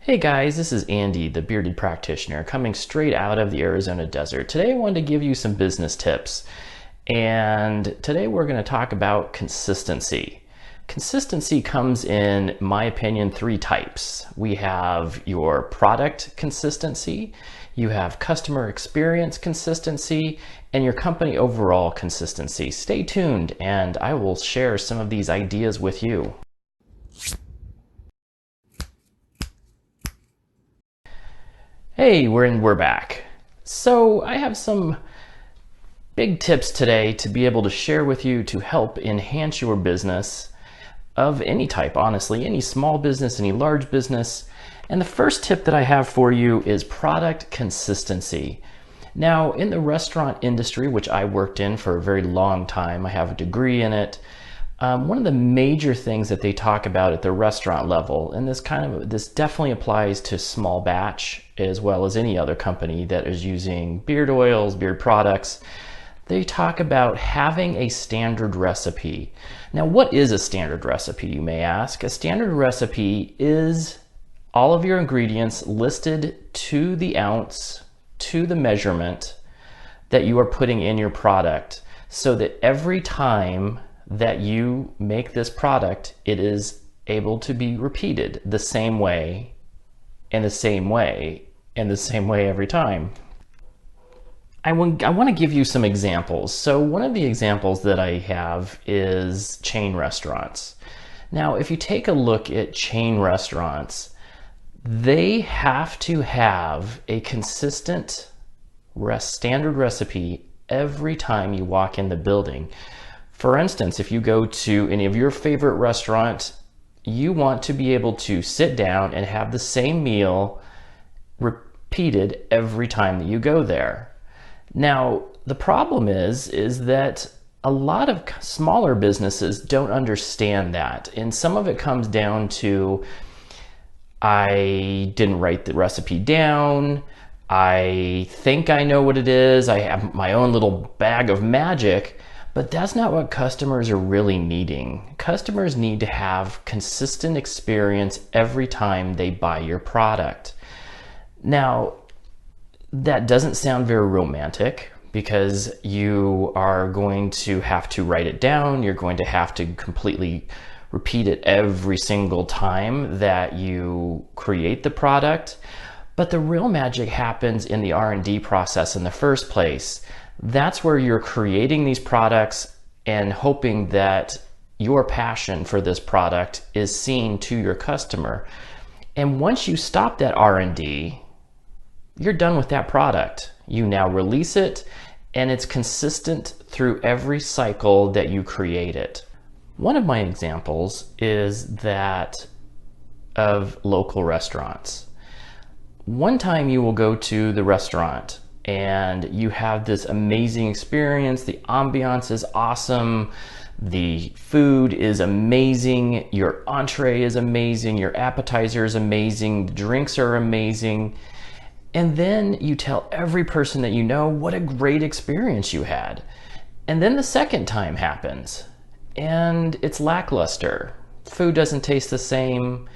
Hey guys, this is Andy, the bearded practitioner, coming straight out of the Arizona desert. Today I wanted to give you some business tips, and today we're going to talk about consistency. Consistency comes in my opinion, three types. We have your product consistency, you have customer experience consistency, and your company overall consistency. Stay tuned and I will share some of these ideas with you. Hey, we're back. So I have some big tips today to be able to share with you to help enhance your business of any type, honestly, any small business, any large business. And the first tip that I have for you is product consistency. Now, in the restaurant industry, which I worked in for a very long time, I have a degree in it. One of the major things that they talk about at the restaurant level, and this definitely applies to small batch as well as any other company that is using beard oils, beard products, they talk about having a standard recipe. Now, what is a standard recipe, you may ask? A standard recipe is all of your ingredients listed to the ounce, to the measurement that you are putting in your product, so that every time that you make this product, it is able to be repeated the same way and the same way and the same way every time. I want to give you some examples. So one of the examples that I have is chain restaurants. Now, if you take a look at chain restaurants, they have to have a consistent standard recipe every time you walk in the building. For instance, if you go to any of your favorite restaurants, you want to be able to sit down and have the same meal repeated every time that you go there. Now, the problem is that a lot of smaller businesses don't understand that. And some of it comes down to, I didn't write the recipe down. I think I know what it is. I have my own little bag of magic. But that's not what customers are really needing. Customers need to have consistent experience every time they buy your product. Now, that doesn't sound very romantic because you are going to have to write it down. You're going to have to completely repeat it every single time that you create the product. But the real magic happens in the R&D process in the first place. That's where you're creating these products and hoping that your passion for this product is seen to your customer. And once you stop that R&D, you're done with that product. You now release it and it's consistent through every cycle that you create it. One of my examples is that of local restaurants. One time you will go to the restaurant and you have this amazing experience. The ambiance is awesome. The food is amazing. Your entree is amazing. Your appetizer is amazing. The drinks are amazing. And then you tell every person that you know what a great experience you had. And then the second time happens and it's lackluster. Food doesn't taste the same.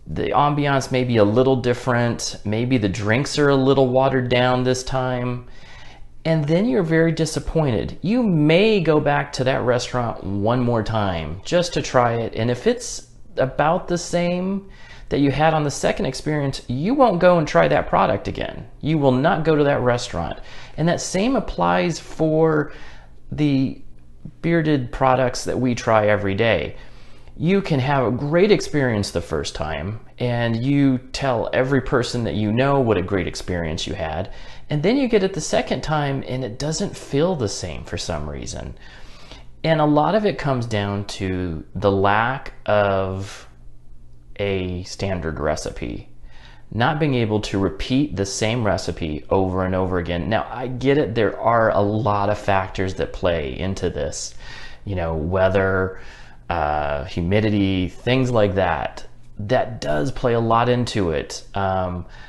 The ambiance may be a little different. Maybe the drinks are a little watered down this time. And then you're very disappointed. You may go back to that restaurant one more time just to try it. And if it's about the same that you had on the second experience, you won't go and try that product again. You will not go to that restaurant. And that same applies for the bearded products that we try every day. You can have a great experience the first time and you tell every person that you know what a great experience you had. And then you get it the second time and it doesn't feel the same for some reason. And a lot of it comes down to the lack of a standard recipe. Not being able to repeat the same recipe over and over again. Now, I get it, there are a lot of factors that play into this. You know, weather, humidity, things like that. That does play a lot into it.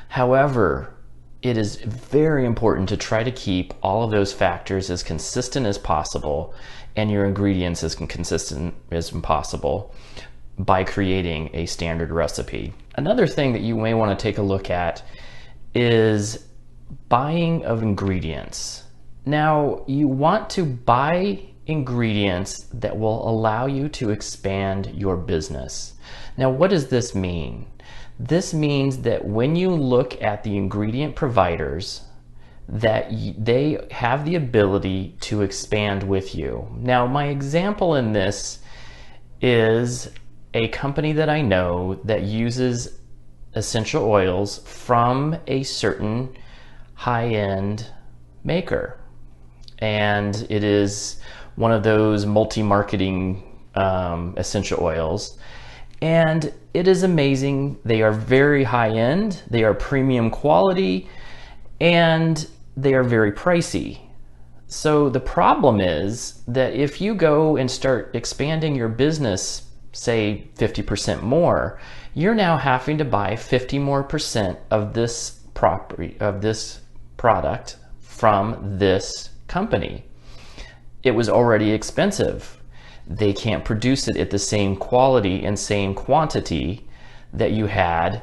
However, it is very important to try to keep all of those factors as consistent as possible and your ingredients as consistent as possible. by creating a standard recipe. Another thing that you may want to take a look at is buying of ingredients. Now, you want to buy ingredients that will allow you to expand your business. Now, what does this mean? This means that when you look at the ingredient providers, that they have the ability to expand with you. Now, my example in this is a company that I know that uses essential oils from a certain high-end maker. And it is one of those multi-marketing essential oils. And it is amazing. They are very high-end, they are premium quality, and they are very pricey. So the problem is that if you go and start expanding your business, say 50% more, you're now having to buy 50% more of this product from this company. It was already expensive. They can't produce it at the same quality and same quantity that you had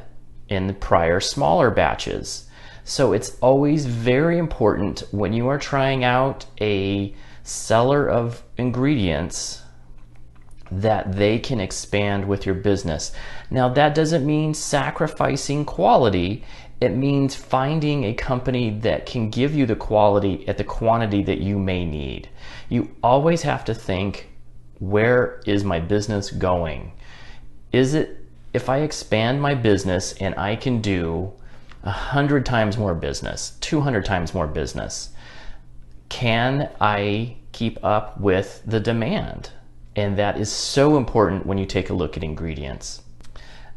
in the prior smaller batches. So it's always very important when you are trying out a seller of ingredients that they can expand with your business. Now, that doesn't mean sacrificing quality. It means finding a company that can give you the quality at the quantity that you may need. You always have to think, where is my business going? Is it, if I expand my business and I can do 100 times more business, 200 times more business, can I keep up with the demand? And that is so important when you take a look at ingredients.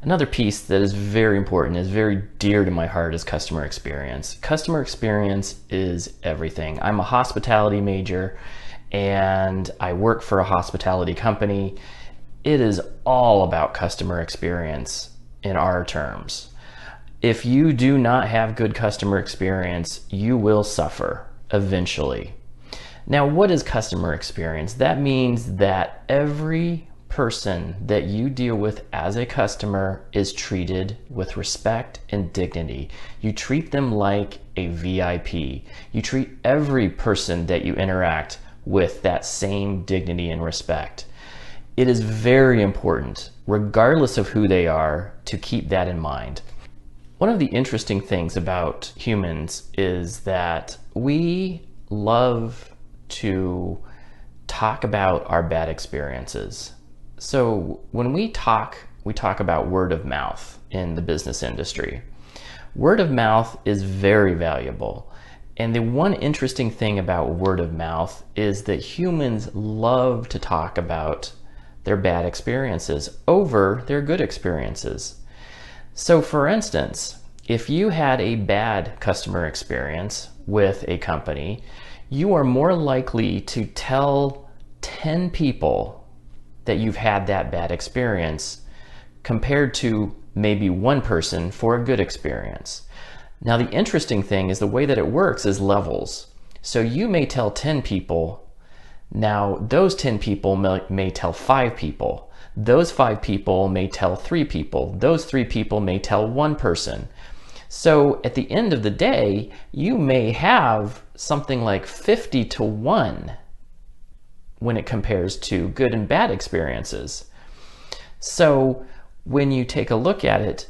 Another piece that is very important, is very dear to my heart, is customer experience. Customer experience is everything. I'm a hospitality major and I work for a hospitality company. It is all about customer experience in our terms. If you do not have good customer experience, you will suffer eventually. Now, what is customer experience? That means that every person that you deal with as a customer is treated with respect and dignity. You treat them like a VIP. You treat every person that you interact with that same dignity and respect. It is very important, regardless of who they are, to keep that in mind. One of the interesting things about humans is that we love to talk about our bad experiences. So when we talk about word of mouth in the business industry. Word of mouth is very valuable. And the one interesting thing about word of mouth is that humans love to talk about their bad experiences over their good experiences. So for instance, if you had a bad customer experience with a company, you are more likely to tell 10 people that you've had that bad experience compared to maybe one person for a good experience. Now, the interesting thing is the way that it works is levels. So you may tell 10 people, now those 10 people may tell 5 people. Those 5 people may tell 3 people. Those 3 people may tell 1 person. So at the end of the day, you may have something like 50 to 1 when it compares to good and bad experiences. So when you take a look at it,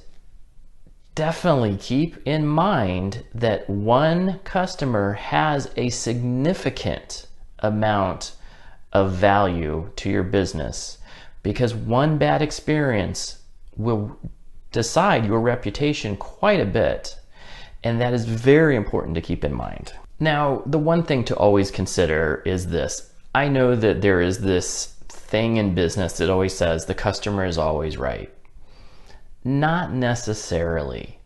definitely keep in mind that one customer has a significant amount of value to your business, because one bad experience will decide your reputation quite a bit, and that is very important to keep in mind. Now, the one thing to always consider is this. I know that there is this thing in business that always says the customer is always right. Not necessarily.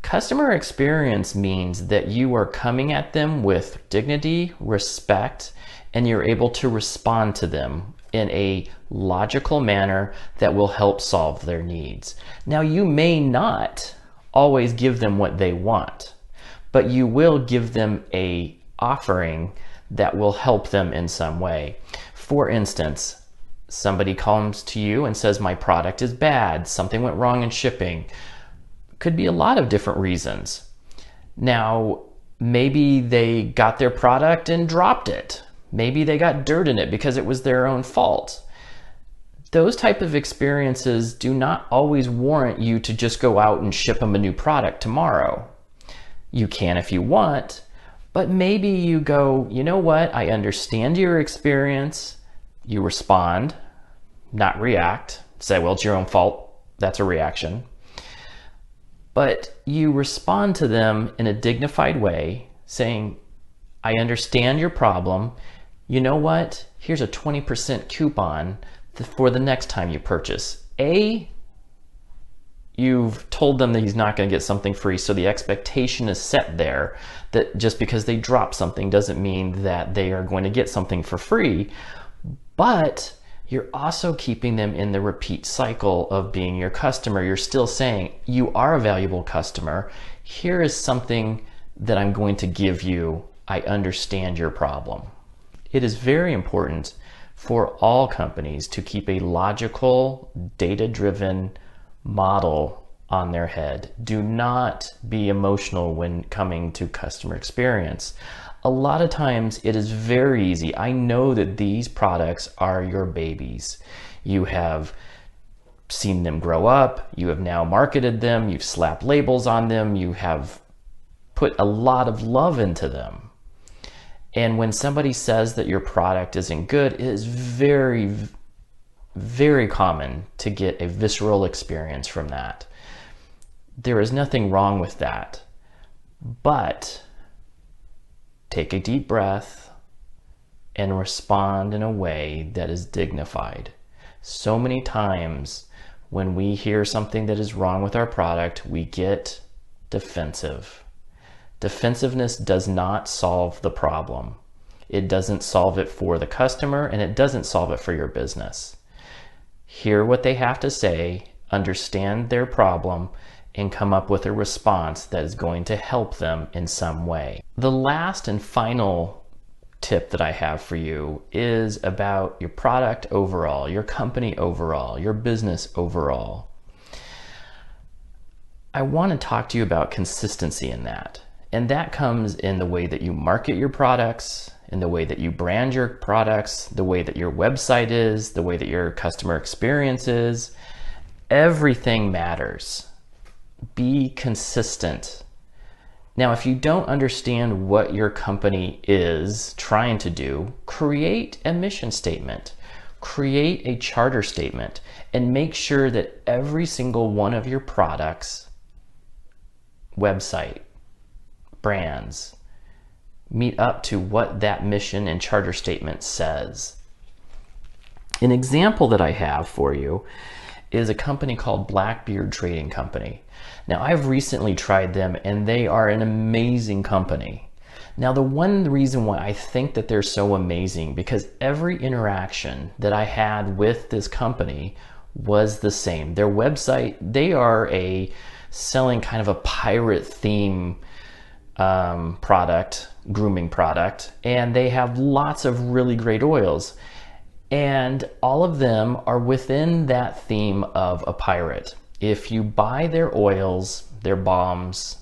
Customer experience means that you are coming at them with dignity, respect, and you're able to respond to them in a logical manner that will help solve their needs. Now, you may not always give them what they want, but you will give them an offering that will help them in some way. For instance, Somebody comes to you and says, my product is bad, something went wrong in shipping. Could be a lot of different reasons. Now, maybe they got their product and dropped it. Maybe they got dirt in it because it was their own fault. Those type of experiences do not always warrant you to just go out and ship them a new product tomorrow. You can if you want, but maybe you go, you know what, I understand your experience. You respond, not react. Say, well, it's your own fault. That's a reaction. But you respond to them in a dignified way, saying, I understand your problem. You know what? Here's a 20% coupon for the next time you purchase. You've told them that he's not going to get something free, so the expectation is set there that just because they drop something doesn't mean that they are going to get something for free. But you're also keeping them in the repeat cycle of being your customer. You're still saying, you are a valuable customer. Here is something that I'm going to give you. I understand your problem. It is very important for all companies to keep a logical, data-driven model on their head. Do not be emotional when coming to customer experience. A lot of times it is very easy. I know that these products are your babies. You have seen them grow up. You have now marketed them. You've slapped labels on them. You have put a lot of love into them. And when somebody says that your product isn't good, it is very, very common to get a visceral experience from that. There is nothing wrong with that. But take a deep breath and respond in a way that is dignified. So many times when we hear something that is wrong with our product, we get defensive. Defensiveness does not solve the problem. It doesn't solve it for the customer, and it doesn't solve it for your business. Hear what they have to say, understand their problem, and come up with a response that is going to help them in some way. The last and final tip that I have for you is about your product overall, your company overall, your business overall. I want to talk to you about consistency in that. And that comes in the way that you market your products, in the way that you brand your products, the way that your website is, the way that your customer experience is. Everything matters. Be consistent. Now, if you don't understand what your company is trying to do, create a mission statement, create a charter statement, and make sure that every single one of your products, website, brands, meet up to what that mission and charter statement says. An example that I have for you is a company called Blackbeard Trading Company. Now, I've recently tried them and they are an amazing company. Now, the one reason why I think that they're so amazing, because every interaction that I had with this company was the same. Their website, they are selling kind of a pirate theme product, grooming product, and they have lots of really great oils. And all of them are within that theme of a pirate. If you buy their oils, their balms,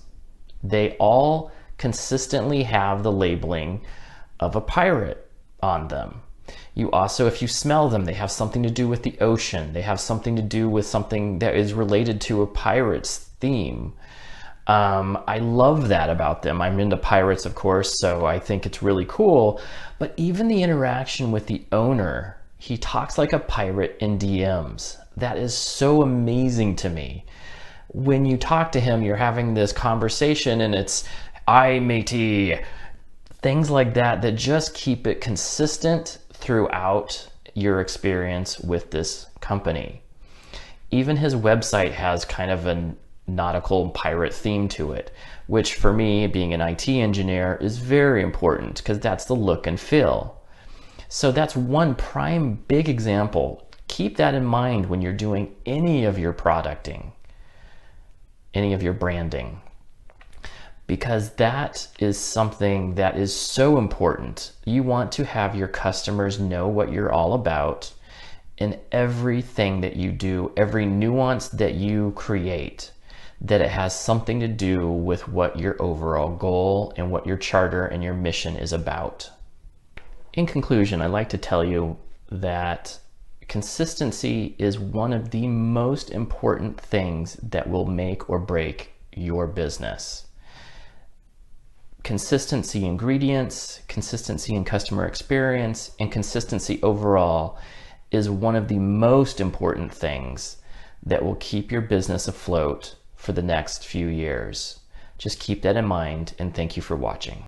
they all consistently have the labeling of a pirate on them. You also, if you smell them, they have something to do with the ocean. They have something to do with something that is related to a pirate's theme. I love that about them. I'm into pirates, of course, so I think it's really cool. But even the interaction with the owner, he talks like a pirate in DMs. That is so amazing to me. When you talk to him, you're having this conversation and it's, "Aye, matey." Things like that that just keep it consistent throughout your experience with this company. Even his website has kind of a nautical pirate theme to it, which for me, being an IT engineer, is very important because that's the look and feel. So that's one prime big example. Keep that in mind when you're doing any of your producting, any of your branding, because that is something that is so important. You want to have your customers know what you're all about, in everything that you do, every nuance that you create, that it has something to do with what your overall goal and what your charter and your mission is about. In conclusion, I'd like to tell you that consistency is one of the most important things that will make or break your business. Consistency ingredients, consistency in customer experience, and consistency overall is one of the most important things that will keep your business afloat for the next few years. Just keep that in mind, and thank you for watching.